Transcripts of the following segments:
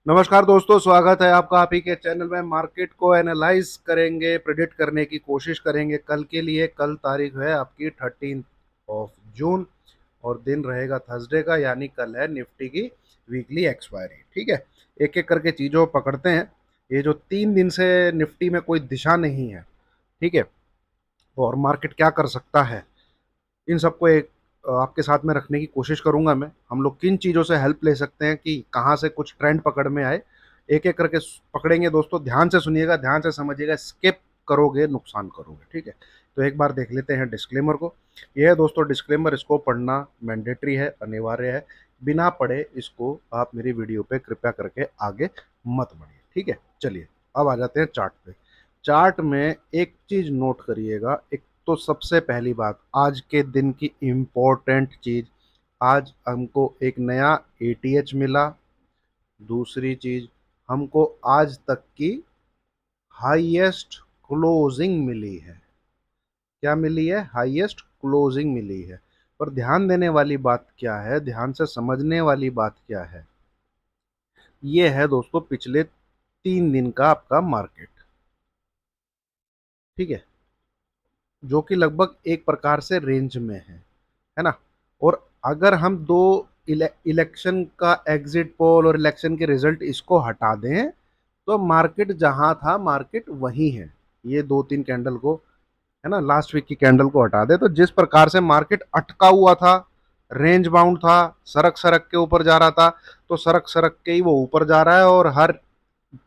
नमस्कार दोस्तों, स्वागत है आपका आप ही के चैनल में। मार्केट को एनालाइज करेंगे, प्रिडिक्ट करने की कोशिश करेंगे कल के लिए। कल तारीख है आपकी 13 जून और दिन रहेगा थर्सडे का, यानी कल है निफ्टी की वीकली एक्सपायरी। ठीक है, एक एक करके चीज़ों को पकड़ते हैं। ये जो 3 दिन से निफ्टी में कोई दिशा नहीं है, ठीक है, और मार्केट क्या कर सकता है, इन सबको एक आपके साथ में रखने की कोशिश करूंगा मैं। हम लोग किन चीज़ों से हेल्प ले सकते हैं कि कहाँ से कुछ ट्रेंड पकड़ में आए, एक एक करके पकड़ेंगे। दोस्तों ध्यान से सुनिएगा, ध्यान से समझिएगा, स्किप करोगे नुकसान करोगे। ठीक है, तो एक बार देख लेते हैं डिस्क्लेमर को। यह है दोस्तों डिस्क्लेमर, इसको पढ़ना मैंडेटरी है, अनिवार्य है। बिना पढ़े इसको आप मेरी वीडियो पे कृपया करके आगे मत बढ़िए। ठीक है, चलिए अब आ जाते हैं चार्ट पे। चार्ट में एक चीज नोट करिएगा। एक तो सबसे पहली बात, आज के दिन की इम्पोर्टेंट चीज, आज हमको एक नया एटीएच मिला। दूसरी चीज, हमको आज तक की हाईएस्ट क्लोजिंग मिली है। क्या मिली है? हाईएस्ट क्लोजिंग मिली है। पर ध्यान देने वाली बात क्या है, ध्यान से समझने वाली बात क्या है, ये है दोस्तों पिछले 3 दिन का आपका मार्केट। ठीक है, जो कि लगभग एक प्रकार से रेंज में है ना। और अगर हम दो इलेक्शन का एग्जिट पोल और इलेक्शन के रिजल्ट इसको हटा दें, तो मार्केट जहां था मार्केट वही है। ये 2-3 कैंडल को, है ना, लास्ट वीक की कैंडल को हटा दे तो जिस प्रकार से मार्केट अटका हुआ था, रेंज बाउंड था, सरक सरक के ऊपर जा रहा था, तो सरक सरक के ही वो ऊपर जा रहा है और हर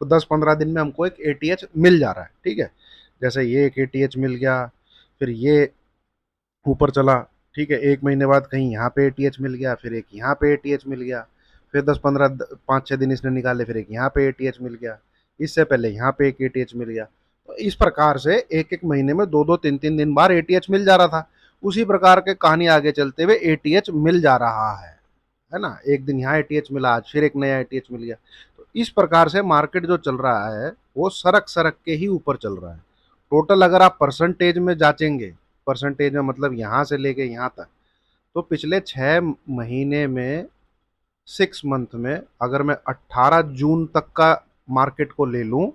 10-15 दिन में हमको एक एटीएच मिल जा रहा है। ठीक है, जैसे ये एक एटीएच मिल गया, फिर ये ऊपर चला। ठीक है, 1 महीने बाद कहीं यहाँ पे एटीएच मिल गया, फिर एक यहाँ पे एटीएच मिल गया, फिर 10-15 5-6 दिन इसने निकाले, फिर एक यहाँ पे एटीएच मिल गया, इससे पहले यहाँ पे एक एटीएच मिल गया। तो इस प्रकार से एक एक महीने में 2-2 3-3 दिन बार एटीएच मिल जा रहा था। उसी प्रकार के कहानी आगे चलते हुए एटीएच मिल जा रहा है ना। एक दिन यहाँ एटीएच मिला, आज फिर एक नया एटीएच मिल गया। तो इस प्रकार से मार्केट जो चल रहा है वो सरक सरक के ही ऊपर चल रहा है। टोटल अगर आप परसेंटेज में जांचेंगे, परसेंटेज में मतलब यहाँ से लेके यहाँ तक, तो पिछले 6 महीने में, 6 मंथ में, अगर मैं 18 जून तक का मार्केट को ले लूं,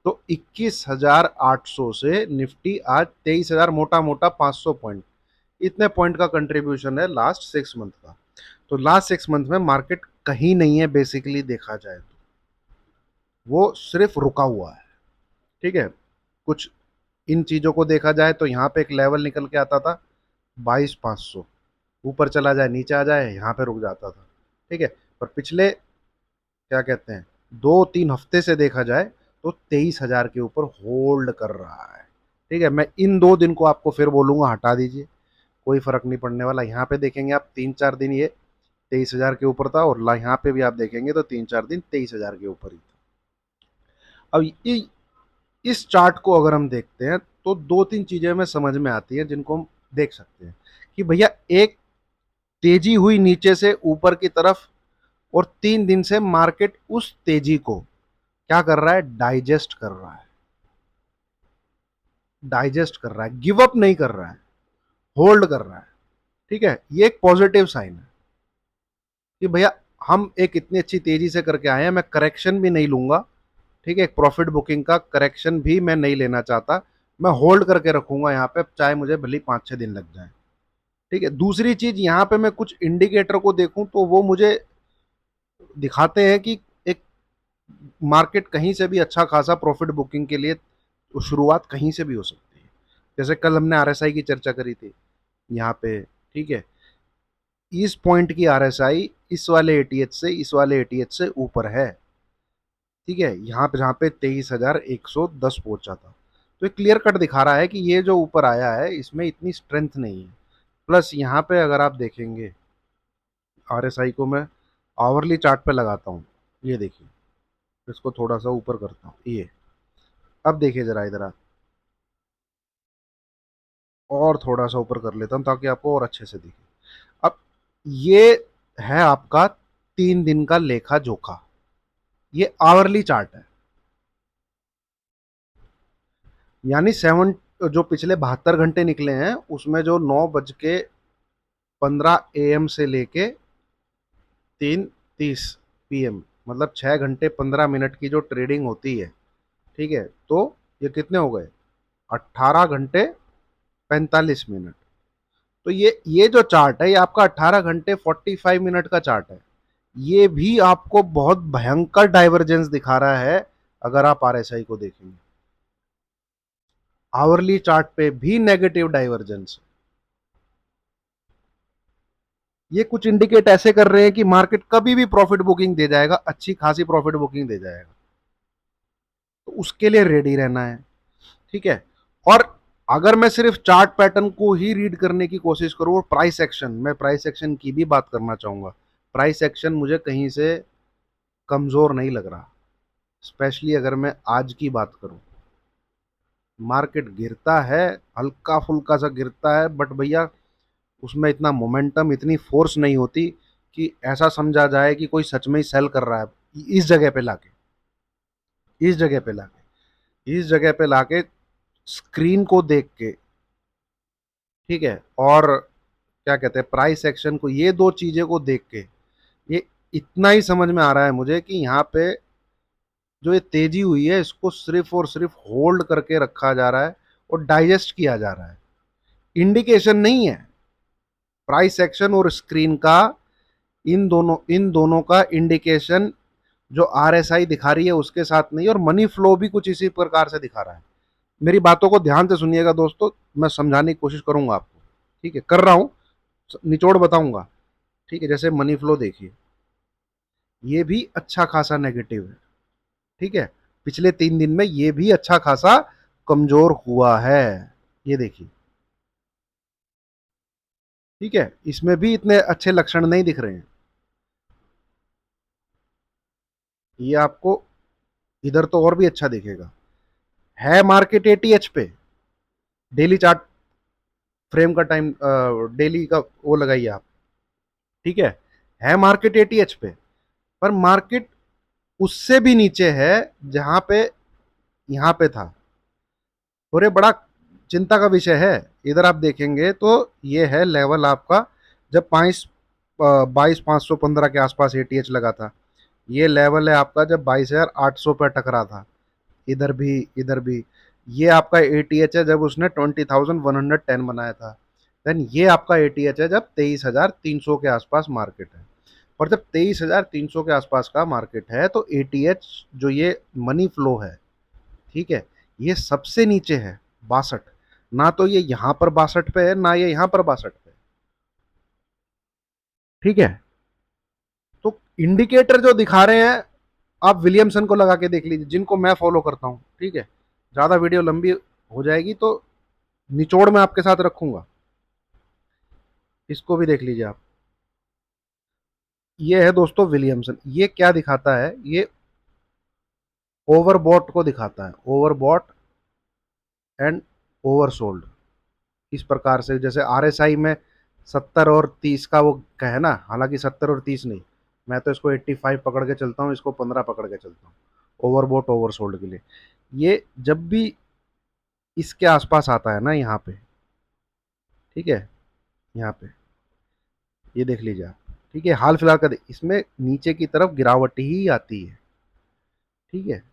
तो 21,800 से निफ्टी आज 23,000, मोटा मोटा 500 पॉइंट, इतने पॉइंट का कंट्रीब्यूशन है लास्ट 6 मंथ का। तो लास्ट 6 मंथ में मार्केट कहीं नहीं है, बेसिकली देखा जाए तो वो सिर्फ रुका हुआ है। ठीक है, कुछ इन चीजों को देखा जाए तो यहाँ पे एक लेवल निकल के आता था 22,500, ऊपर चला जाए नीचे आ जाए यहाँ पे रुक जाता था। ठीक है, पर पिछले क्या कहते हैं 2-3 हफ्ते से देखा जाए तो 23,000 के ऊपर होल्ड कर रहा है। ठीक है, मैं इन 2 दिन को आपको फिर बोलूंगा हटा दीजिए, कोई फर्क नहीं पड़ने वाला। यहाँ पे देखेंगे आप 3-4 दिन ये 23,000 के ऊपर था, और यहाँ पे भी आप देखेंगे तो 3-4 दिन 23,000 के ऊपर ही था। अब इस चार्ट को अगर हम देखते हैं तो 2-3 चीजें हमें समझ में आती हैं जिनको हम देख सकते हैं कि भैया एक तेजी हुई नीचे से ऊपर की तरफ, और 3 दिन से मार्केट उस तेजी को क्या कर रहा है, डाइजेस्ट कर रहा है। डाइजेस्ट कर रहा है, गिव अप नहीं कर रहा है, होल्ड कर रहा है। ठीक है, ये एक पॉजिटिव साइन है कि भैया हम एक इतनी अच्छी तेजी से करके आए हैं, मैं करेक्शन भी नहीं लूंगा। ठीक है, एक प्रॉफिट बुकिंग का करेक्शन भी मैं नहीं लेना चाहता, मैं होल्ड करके रखूंगा यहाँ पे, चाहे मुझे भले 5-6 दिन लग जाए। ठीक है, दूसरी चीज यहाँ पे मैं कुछ इंडिकेटर को देखूं तो वो मुझे दिखाते हैं कि एक मार्केट कहीं से भी अच्छा खासा प्रॉफिट बुकिंग के लिए शुरुआत कहीं से भी हो सकती है। जैसे कल हमने आरएसआई की चर्चा करी थी यहाँ पे। ठीक है, इस पॉइंट की आरएसआई इस वाले एटीएच से, इस वाले एटीएच से ऊपर है। ठीक है, यहाँ पे जहाँ पे 23,110 पहुंचा था, तो ये क्लियर कट दिखा रहा है कि ये जो ऊपर आया है इसमें इतनी स्ट्रेंथ नहीं है। प्लस यहाँ पे अगर आप देखेंगे, आरएसआई को मैं आवरली चार्ट पे लगाता हूँ, ये देखिए, इसको थोड़ा सा ऊपर करता हूँ, ये अब देखिए जरा इधर और थोड़ा सा ऊपर कर लेता हूँ ताकि आपको और अच्छे से दिखे। अब ये है आपका 3 दिन का लेखा जोखा, ये आवरली चार्ट है। यानी जो पिछले 72 घंटे निकले हैं उसमें जो 9:15 AM से लेके 3:30 PM, मतलब 6 घंटे 15 मिनट की जो ट्रेडिंग होती है, ठीक है, तो ये कितने हो गए, 18 घंटे 45 मिनट। तो ये जो चार्ट है, ये आपका 18 घंटे 45 मिनट का चार्ट है। ये भी आपको बहुत भयंकर डाइवर्जेंस दिखा रहा है अगर आप आरएसआई को देखेंगे। आवरली चार्ट पे भी नेगेटिव डाइवर्जेंस। ये कुछ इंडिकेट ऐसे कर रहे हैं कि मार्केट कभी भी प्रॉफिट बुकिंग दे जाएगा, अच्छी खासी प्रॉफिट बुकिंग दे जाएगा। तो उसके लिए रेडी रहना है, ठीक है। और अगर मैं सिर्फ चार्ट पैटर्न को ही रीड करने की कोशिश करूं, और प्राइस एक्शन, मैं प्राइस एक्शन की भी बात करना चाहूंगा। प्राइस एक्शन मुझे कहीं से कमजोर नहीं लग रहा, स्पेशली अगर मैं आज की बात करूं। मार्केट गिरता है, हल्का फुल्का सा गिरता है, बट भैया उसमें इतना मोमेंटम, इतनी फोर्स नहीं होती कि ऐसा समझा जाए कि कोई सच में ही सेल कर रहा है। इस जगह पे लाके स्क्रीन को देख के, ठीक है, और क्या कहते हैं, प्राइस एक्शन को, ये दो चीजें को देख के ये इतना ही समझ में आ रहा है मुझे कि यहाँ पे जो ये तेजी हुई है, इसको सिर्फ और सिर्फ होल्ड करके रखा जा रहा है और डाइजेस्ट किया जा रहा है। इंडिकेशन नहीं है प्राइस एक्शन और स्क्रीन का, इन दोनों का इंडिकेशन जो आरएसआई दिखा रही है उसके साथ नहीं, और मनी फ्लो भी कुछ इसी प्रकार से दिखा रहा है। मेरी बातों को ध्यान से सुनिएगा दोस्तों, मैं समझाने की कोशिश करूंगा आपको, ठीक है, कर रहा हूं, निचोड़ बताऊंगा, ठीक है। जैसे मनी फ्लो देखिए, ये भी अच्छा खासा नेगेटिव है, ठीक है। पिछले 3 दिन में ये भी अच्छा खासा कमजोर हुआ है, ये देखिए, ठीक है। इसमें भी इतने अच्छे लक्षण नहीं दिख रहे हैं। ये आपको इधर तो और भी अच्छा दिखेगा। है मार्केट एटीएच पे, डेली चार्ट फ्रेम का टाइम, डेली का वो लगाइए आप, ठीक है मार्केट एटीएच पे, पर मार्केट उससे भी नीचे है जहां पे यहां पे था। और ये बड़ा चिंता का विषय है। इधर आप देखेंगे तो ये है लेवल आपका, जब 22,515 के आसपास एटीएच लगा था। ये लेवल है आपका जब 22,800 पे टकरा था। इधर भी ये आपका एटीएच है जब उसने 20,110 बनाया था। देन ये आपका एटीएच है जब 23,300 के आसपास मार्केट है। और जब 23,300 के आसपास का मार्केट है तो एटीएच, जो ये मनी फ्लो है, ठीक है, ये सबसे नीचे है 62। ना तो ये यहां पर 62 पे है, ना ये यहां पर 62 पे है, ठीक है। तो इंडिकेटर जो दिखा रहे हैं, आप विलियमसन को लगा के देख लीजिए, जिनको मैं फॉलो करता हूं, ठीक है। ज्यादा वीडियो लंबी हो जाएगी तो निचोड़ में आपके साथ रखूंगा, इसको भी देख लीजिए आप। ये है दोस्तों विलियमसन, ये क्या दिखाता है, ये ओवरबॉट को दिखाता है, ओवरबॉट एंड ओवरसोल्ड। इस प्रकार से जैसे आरएसआई में 70 और 30 का वो है ना, हालांकि 70 और 30 नहीं, मैं तो इसको 85 पकड़ के चलता हूँ, इसको 15 पकड़ के चलता हूँ ओवरबॉट ओवरसोल्ड के लिए। ये जब भी इसके आसपास आता है ना यहाँ पे, ठीक है, यहाँ पे ये देख लीजिए आप, ठीक है, हाल फिलहाल का इसमें नीचे की तरफ गिरावट ही आती है, ठीक है।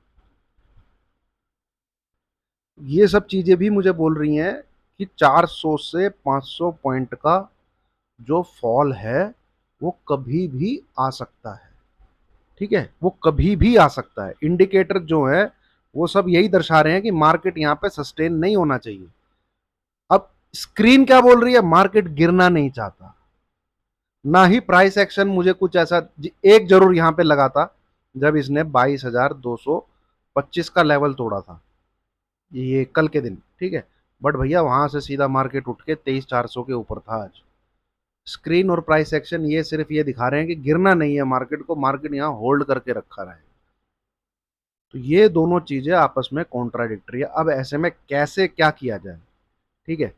ये सब चीजें भी मुझे बोल रही हैं कि 400 से 500 पॉइंट का जो फॉल है वो कभी भी आ सकता है, ठीक है, वो कभी भी आ सकता है। इंडिकेटर जो है वो सब यही दर्शा रहे हैं कि मार्केट यहाँ पे सस्टेन नहीं होना चाहिए। अब स्क्रीन क्या बोल रही है, मार्केट गिरना नहीं चाहता। ना ही प्राइस एक्शन मुझे कुछ ऐसा, एक जरूर यहाँ पे लगा था जब इसने 22,225 का लेवल तोड़ा था, ये कल के दिन, ठीक है। बट भैया वहां से सीधा मार्केट उठ के 23,400 के ऊपर था आज। स्क्रीन और प्राइस एक्शन ये सिर्फ ये दिखा रहे हैं कि गिरना नहीं है मार्केट को, मार्केट यहाँ होल्ड करके रखा रहा है। तो ये दोनों चीजें आपस में कॉन्ट्राडिक्टरी है। अब ऐसे में कैसे क्या किया जाए, ठीक है,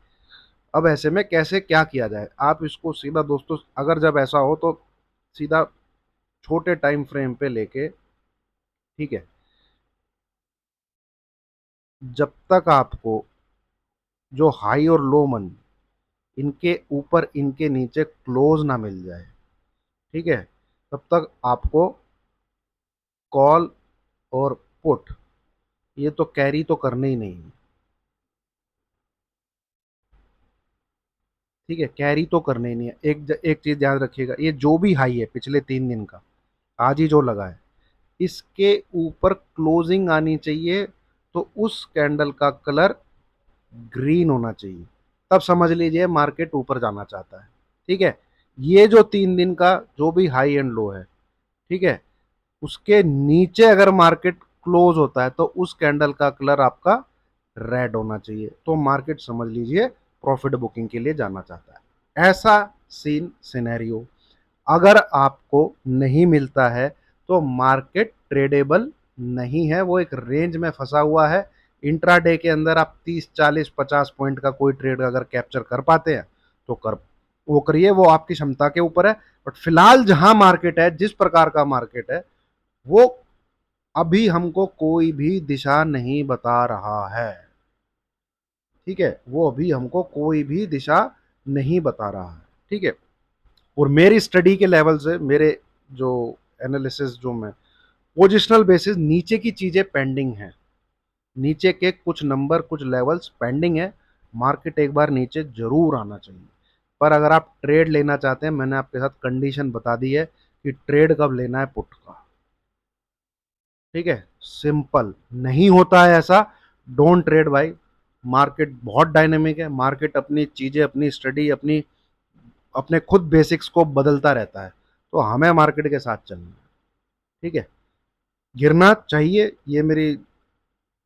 अब ऐसे में कैसे क्या किया जाए, आप इसको सीधा दोस्तों, अगर जब ऐसा हो तो सीधा छोटे टाइम फ्रेम पे लेके, ठीक है, जब तक आपको जो हाई और लो मन, इनके ऊपर इनके नीचे क्लोज ना मिल जाए, ठीक है, तब तक आपको कॉल और पुट, ये तो कैरी तो करने ही नहीं है। ठीक है, कैरी तो करने ही नहीं है। एक चीज ध्यान रखिएगा, ये जो भी हाई है पिछले 3 दिन का, आज ही जो लगा है, इसके ऊपर क्लोजिंग आनी चाहिए, तो उस कैंडल का कलर ग्रीन होना चाहिए, तब समझ लीजिए मार्केट ऊपर जाना चाहता है। ठीक है, ये जो 3 दिन का जो भी हाई एंड लो है, ठीक है, उसके नीचे अगर मार्केट क्लोज होता है तो उस कैंडल का कलर आपका रेड होना चाहिए, तो मार्केट समझ लीजिए प्रॉफिट बुकिंग के लिए जाना चाहता है। ऐसा सीन सिनेरियो अगर आपको नहीं मिलता है तो मार्केट ट्रेडेबल नहीं है, वो एक रेंज में फंसा हुआ है। इंट्राडे के अंदर आप 30 40 50 पॉइंट का कोई ट्रेड अगर कैप्चर कर पाते हैं तो कर, वो करिए, वो आपकी क्षमता के ऊपर है। बट फिलहाल जहां मार्केट है, जिस प्रकार का मार्केट है, वो अभी हमको कोई भी दिशा नहीं बता रहा है। ठीक है, वो अभी हमको कोई भी दिशा नहीं बता रहा है। ठीक है, और मेरी स्टडी के लेवल से, मेरे जो एनालिसिस जो मैं, पोजिशनल बेसिस नीचे की चीजें पेंडिंग है, नीचे के कुछ नंबर कुछ लेवल्स पेंडिंग है, मार्केट एक बार नीचे जरूर आना चाहिए। पर अगर आप ट्रेड लेना चाहते हैं, मैंने आपके साथ कंडीशन बता दी है कि ट्रेड कब लेना है, पुट का। ठीक है, सिंपल, नहीं होता है ऐसा, डोंट ट्रेड भाई। मार्केट बहुत डायनेमिक है, मार्केट अपनी चीजें, अपनी स्टडी, अपनी अपने खुद बेसिक्स को बदलता रहता है, तो हमें मार्केट के साथ चलना है। ठीक है, गिरना चाहिए, ये मेरी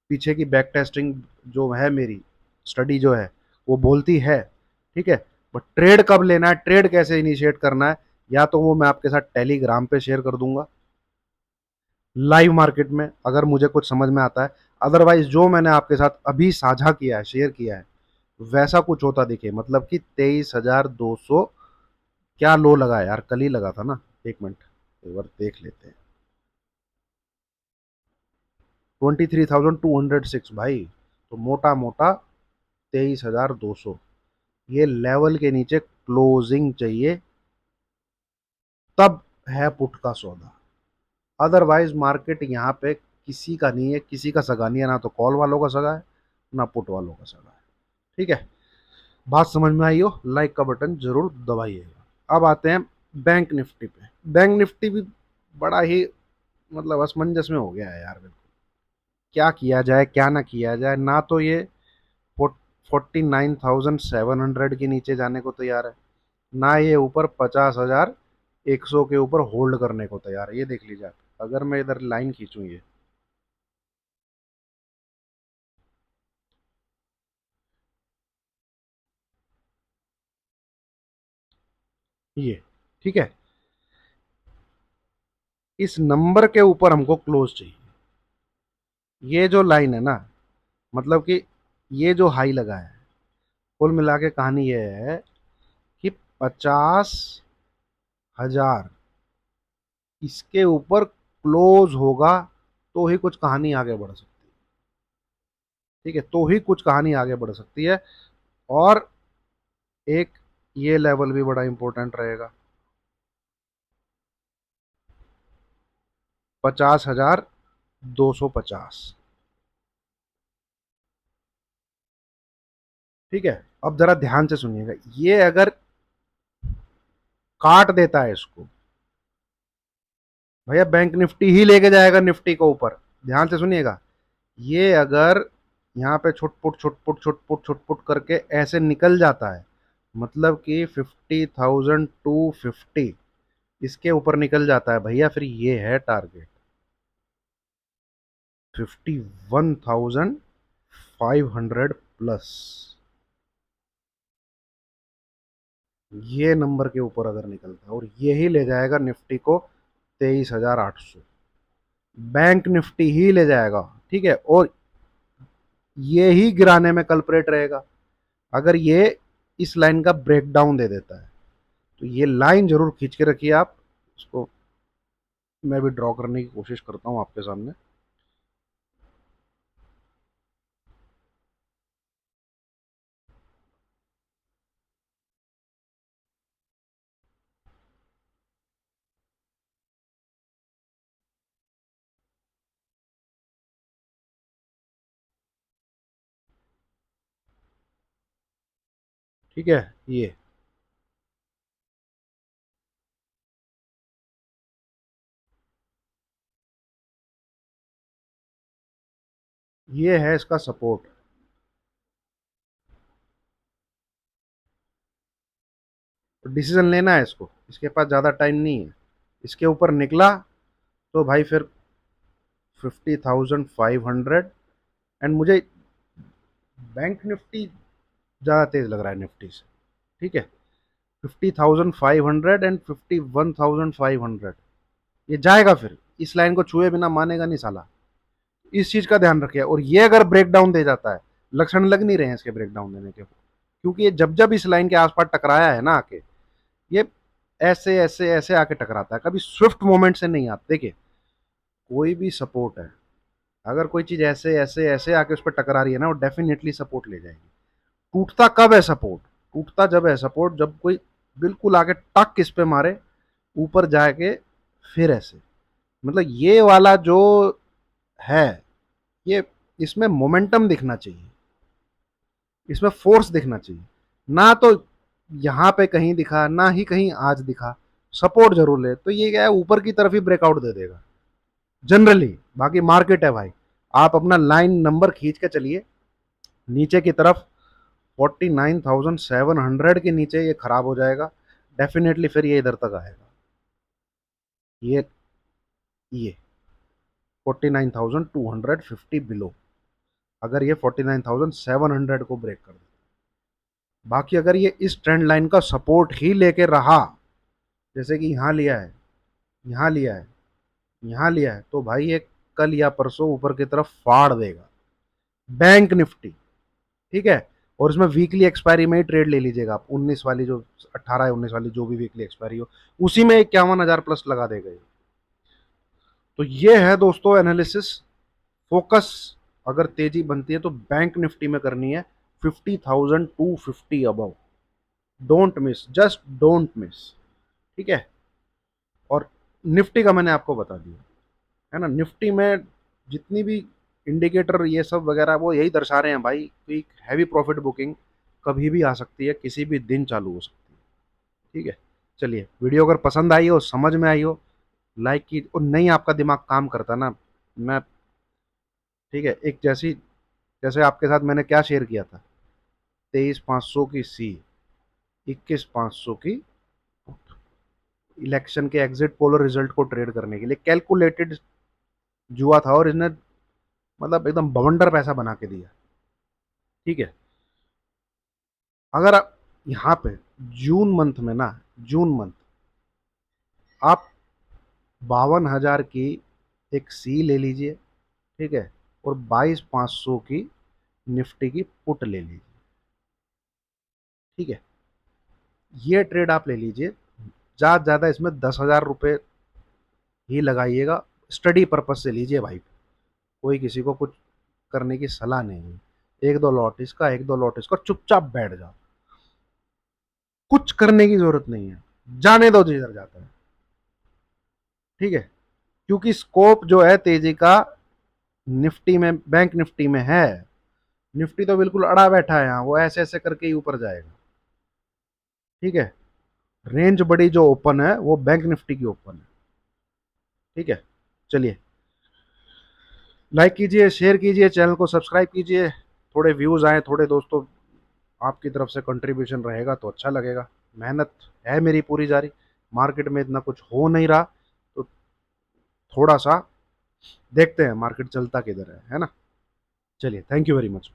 पीछे की बैक टेस्टिंग जो है, मेरी स्टडी जो है, वो बोलती है। ठीक है, बट ट्रेड कब लेना है, ट्रेड कैसे इनिशिएट करना है, या तो वो मैं आपके साथ टेलीग्राम पे शेयर कर दूंगा लाइव मार्केट में अगर मुझे कुछ समझ में आता है। अदरवाइज जो मैंने आपके साथ अभी साझा किया है, शेयर किया है, वैसा कुछ होता दिखे, मतलब कि 23,200 क्या लो लगा है यार, कल ही लगा था ना, एक मिनट एक बार देख लेते हैं। 23,206 भाई, तो मोटा मोटा 23,200, ये लेवल के नीचे क्लोजिंग चाहिए, तब है पुट का सौदा। अदरवाइज मार्केट यहाँ पे किसी का नहीं है, किसी का सगा नहीं है, ना तो कॉल वालों का सगा है, ना पुट वालों का सगा है। ठीक है, बात समझ में आई हो, लाइक का बटन जरूर दबाइएगा। अब आते हैं बैंक निफ्टी पे। बैंक निफ्टी भी बड़ा ही मतलब असमंजस में हो गया है यार, बिल्कुल क्या किया जाए क्या ना किया जाए। ना तो ये 49,700 के नीचे जाने को तैयार है, ना ये ऊपर 50,100 के ऊपर होल्ड करने को तैयार है। ये देख लीजिए आप, अगर मैं इधर लाइन खींचूं, ये ठीक है, इस नंबर के ऊपर हमको क्लोज चाहिए। ये जो लाइन है ना, मतलब कि ये जो हाई लगा है, कुल मिला के कहानी ये है कि 50,000 इसके ऊपर क्लोज होगा तो ही कुछ कहानी आगे बढ़ सकती है। ठीक है, तो ही कुछ कहानी आगे बढ़ सकती है। और एक ये लेवल भी बड़ा इंपॉर्टेंट रहेगा, 50,250। ठीक है, अब जरा ध्यान से सुनिएगा, ये अगर काट देता है इसको, भैया बैंक निफ्टी ही लेके जाएगा निफ्टी को ऊपर। ध्यान से सुनिएगा, ये अगर यहाँ पे छुटपुट छुटपुट छुटपुट छुटपुट करके ऐसे निकल जाता है, मतलब कि 50,250 इसके ऊपर निकल जाता है भैया, फिर ये है टारगेट 51,500 प्लस। ये नंबर के ऊपर अगर निकलता है और यही ले जाएगा निफ्टी को 23,800, बैंक निफ्टी ही ले जाएगा। ठीक है, और ये ही गिराने में कल्परेट रहेगा अगर ये इस लाइन का ब्रेकडाउन दे देता है। तो ये लाइन जरूर खींच के रखिए आप, इसको मैं भी ड्रॉ करने की कोशिश करता हूँ आपके सामने। ठीक है, ये है इसका सपोर्ट। डिसीजन लेना है इसको, इसके पास ज़्यादा टाइम नहीं है। इसके ऊपर निकला तो भाई फिर 50,500। एंड मुझे बैंक निफ्टी ज़्यादा तेज लग रहा है निफ्टी से। ठीक है, 50,500 एंड 51,500 ये जाएगा फिर। इस लाइन को छुए बिना मानेगा नहीं साला। इस चीज का ध्यान रखिए। और ये अगर ब्रेक डाउन दे जाता है, लक्षण लग नहीं रहे हैं इसके ब्रेक डाउन देने के, क्योंकि ये जब जब इस लाइन के आसपास टकराया है ना आके, ये ऐसे ऐसे ऐसे आके टकराता है, कभी स्विफ्ट मोमेंट से नहीं आता। देखिए, कोई भी सपोर्ट है, अगर कोई चीज ऐसे ऐसे ऐसे आके उस पर टकरा रही है ना, वो डेफिनेटली सपोर्ट ले जाएगी। टूटता कब है सपोर्ट? टूटता जब है सपोर्ट, जब कोई बिल्कुल आके टक इस पे मारे, ऊपर जाके फिर ऐसे, मतलब ये वाला जो है, ये इसमें मोमेंटम दिखना चाहिए, इसमें फोर्स दिखना चाहिए। ना तो यहाँ पे कहीं दिखा, ना ही कहीं आज दिखा। सपोर्ट जरूर ले तो ये क्या है, ऊपर की तरफ ही ब्रेकआउट दे देगा जनरली। बाकी मार्केट है भाई, आप अपना लाइन नंबर खींच के चलिए नीचे की तरफ। 49,700 के नीचे ये खराब हो जाएगा डेफिनेटली, फिर ये इधर तक आएगा। ये 49,250 बिलो, अगर ये 49,700 को ब्रेक कर दे। बाकी अगर ये इस ट्रेंड लाइन का सपोर्ट ही लेके रहा, जैसे कि यहाँ लिया है, यहाँ लिया है, यहाँ लिया है, तो भाई ये कल या परसों ऊपर की तरफ फाड़ देगा बैंक निफ्टी। ठीक है, और इसमें वीकली एक्सपायरी में ही ट्रेड ले लीजिएगा आप, 19 वाली जो 18 है, 19 वाली जो भी वीकली एक्सपायरी हो, उसी में 51,000 प्लस लगा देगा ये। तो ये है दोस्तों एनालिसिस। फोकस अगर तेजी बनती है तो बैंक निफ्टी में करनी है, 50,250 above. Don't miss, just don't miss. ठीक है, और निफ्टी का मैंने आपको बता दिया है ना। निफ्टी में जितनी भी इंडिकेटर ये सब वगैरह, वो यही दर्शा रहे हैं भाई कि हैवी प्रॉफिट बुकिंग कभी भी आ सकती है, किसी भी दिन चालू हो सकती है। ठीक है, चलिए, वीडियो अगर पसंद आई हो, समझ में आई हो, लाइक की, और नहीं आपका दिमाग काम करता ना, मैं, ठीक है, एक जैसी, जैसे आपके साथ मैंने क्या शेयर किया था, 23,500 की सी, 21,500 की, इलेक्शन के एग्जिट पोल और रिजल्ट को ट्रेड करने के लिए कैलकुलेटेड जुआ था, और इसने मतलब एकदम बवंडर पैसा बना के दिया। ठीक है, अगर आप यहाँ पे जून मंथ में ना, जून मंथ आप 52,000 की एक सी ले लीजिए। ठीक है, और 22,500 की निफ्टी की पुट ले लीजिए। ठीक है, ये ट्रेड आप ले लीजिए। ज़्यादा से ज़्यादा इसमें 10,000 रुपये ही लगाइएगा, स्टडी पर्पज से लीजिए भाई, कोई किसी को कुछ करने की सलाह नहीं है। एक दो लॉट इसका, एक दो लॉट इसका, चुपचाप बैठ जाओ, कुछ करने की जरूरत नहीं है, जाने दो जिधर जाता है। ठीक है, क्योंकि स्कोप जो है तेजी का निफ्टी में, बैंक निफ्टी में है। निफ्टी तो बिल्कुल अड़ा बैठा है यहाँ, वो ऐसे ऐसे करके ही ऊपर जाएगा। ठीक है, रेंज बड़ी जो ओपन है वो बैंक निफ्टी की ओपन है। ठीक है, चलिए, लाइक कीजिए, शेयर कीजिए, चैनल को सब्सक्राइब कीजिए। थोड़े व्यूज आए, थोड़े दोस्तों आपकी तरफ से कंट्रीब्यूशन रहेगा तो अच्छा लगेगा। मेहनत है मेरी पूरी जारी, मार्केट में इतना कुछ हो नहीं रहा, तो थोड़ा सा देखते हैं मार्केट चलता किधर है ना। चलिए, थैंक यू वेरी मच।